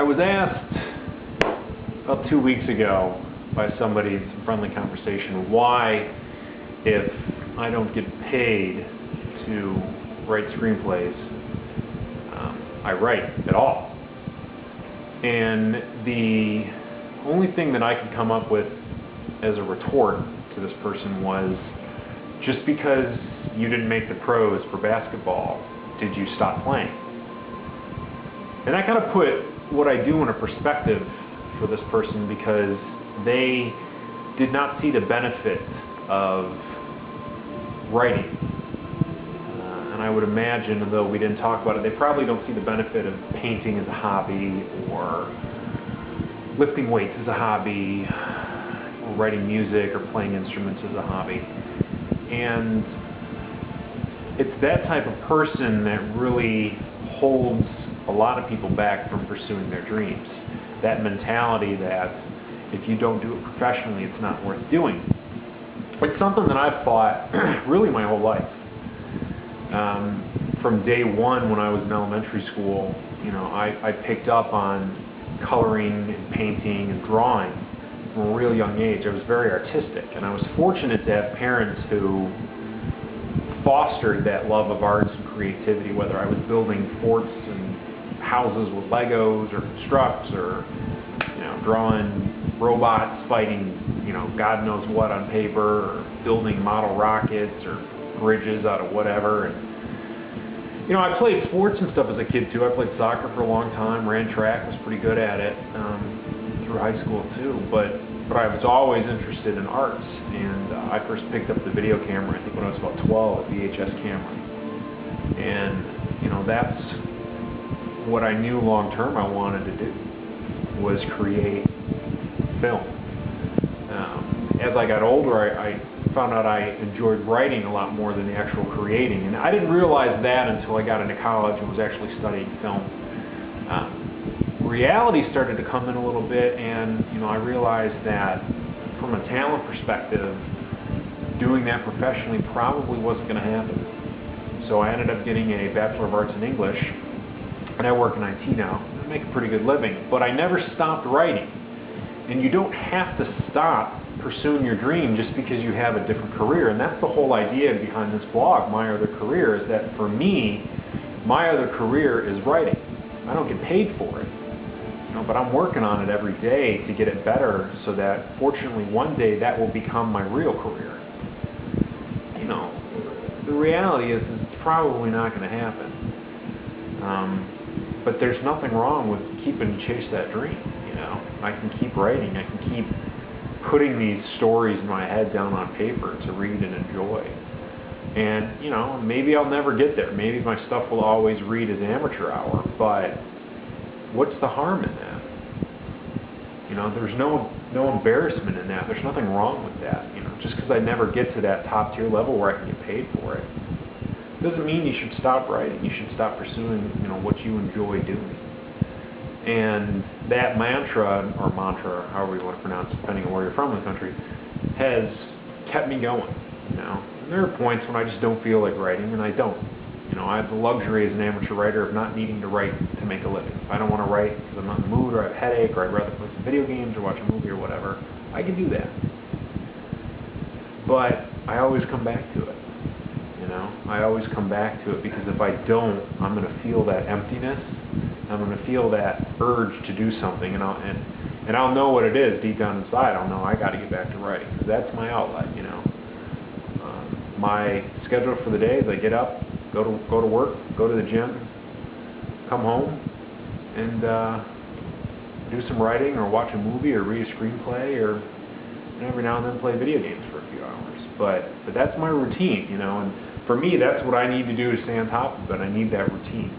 I was asked about 2 weeks ago by somebody in some friendly conversation why, if I don't get paid to write screenplays, I write at all. And the only thing that I could come up with as a retort to this person was, just because you didn't make the pros for basketball, did you stop playing? And that kind of put what I do in a perspective for this person, because they did not see the benefit of writing. And I would imagine, though we didn't talk about it, they probably don't see the benefit of painting as a hobby, or lifting weights as a hobby, or writing music or playing instruments as a hobby. And it's that type of person that really holds a lot of people back from pursuing their dreams. That mentality that if you don't do it professionally, it's not worth doing. It's something that I've fought really my whole life. From day one when I was in elementary school, I picked up on coloring and painting and drawing from a real young age. I was very artistic, and I was fortunate to have parents who fostered that love of arts and creativity, whether I was building forts and houses with Legos or constructs, or drawing robots fighting God knows what on paper, or building model rockets or bridges out of whatever. And I played sports and stuff as a kid too. I played soccer for a long time, ran track, was pretty good at it through high school too. But I was always interested in arts, and I first picked up the video camera, I think when I was about 12, a VHS camera. And that's what I knew long term I wanted to do, was create film. As I got older, I found out I enjoyed writing a lot more than the actual creating, and I didn't realize that until I got into college and was actually studying film. Reality started to come in a little bit, and I realized that from a talent perspective, doing that professionally probably wasn't going to happen. So I ended up getting a Bachelor of Arts in English, and I work in IT now. I make a pretty good living, but I never stopped writing. And you don't have to stop pursuing your dream just because you have a different career. And that's the whole idea behind this blog, My Other Career, is that for me, my other career is writing. I don't get paid for it, but I'm working on it every day to get it better, so that fortunately one day that will become my real career. The reality is it's probably not going to happen. But there's nothing wrong with keeping to chase that dream. I can keep writing. I can keep putting these stories in my head down on paper to read and enjoy. And, maybe I'll never get there. Maybe my stuff will always read as amateur hour, but what's the harm in that? There's no embarrassment in that. There's nothing wrong with that. Just because I never get to that top tier level where I can get paid for it, doesn't mean you should stop writing. You should stop pursuing, what you enjoy doing. And that mantra, or mantra, however you want to pronounce it, depending on where you're from in the country, has kept me going. And there are points when I just don't feel like writing, and I don't. I have the luxury as an amateur writer of not needing to write to make a living. If I don't want to write because I'm not in the mood, or I have a headache, or I'd rather play some video games or watch a movie or whatever, I can do that. But I always come back to it. I always come back to it, because if I don't, I'm going to feel that emptiness. I'm going to feel that urge to do something, and I'll know what it is deep down inside. I'll know I got to get back to writing, because that's my outlet. My schedule for the day is I get up, go to work, go to the gym, come home, and do some writing, or watch a movie, or read a screenplay, or every now and then play video games for a few hours. But that's my routine, and for me, that's what I need to do to stay on top of it. I need that routine.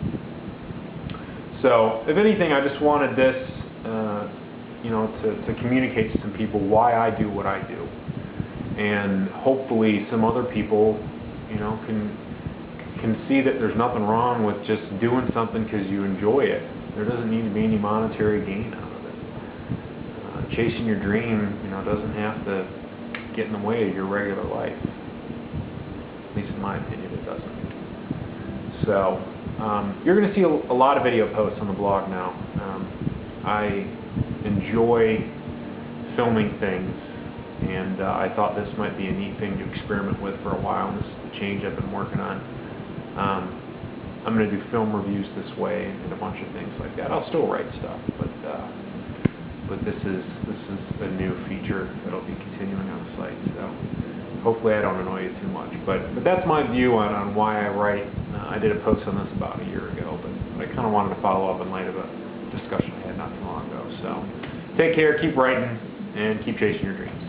So, if anything, I just wanted this, to communicate to some people why I do what I do, and hopefully some other people, can see that there's nothing wrong with just doing something because you enjoy it. There doesn't need to be any monetary gain out of it. Chasing your dream, doesn't have to get in the way of your regular life. At least in my opinion, it doesn't. So, you're going to see a lot of video posts on the blog now. I enjoy filming things, and I thought this might be a neat thing to experiment with for a while, and this is the change I've been working on. I'm going to do film reviews this way and a bunch of things like that. I'll still write stuff, but this is a new feature that'll be continuing on the site. So hopefully I don't annoy you too much. But that's my view on why I write. I did a post on this about a year ago, but I kind of wanted to follow up in light of a discussion I had not too long ago. So take care, keep writing, and keep chasing your dreams.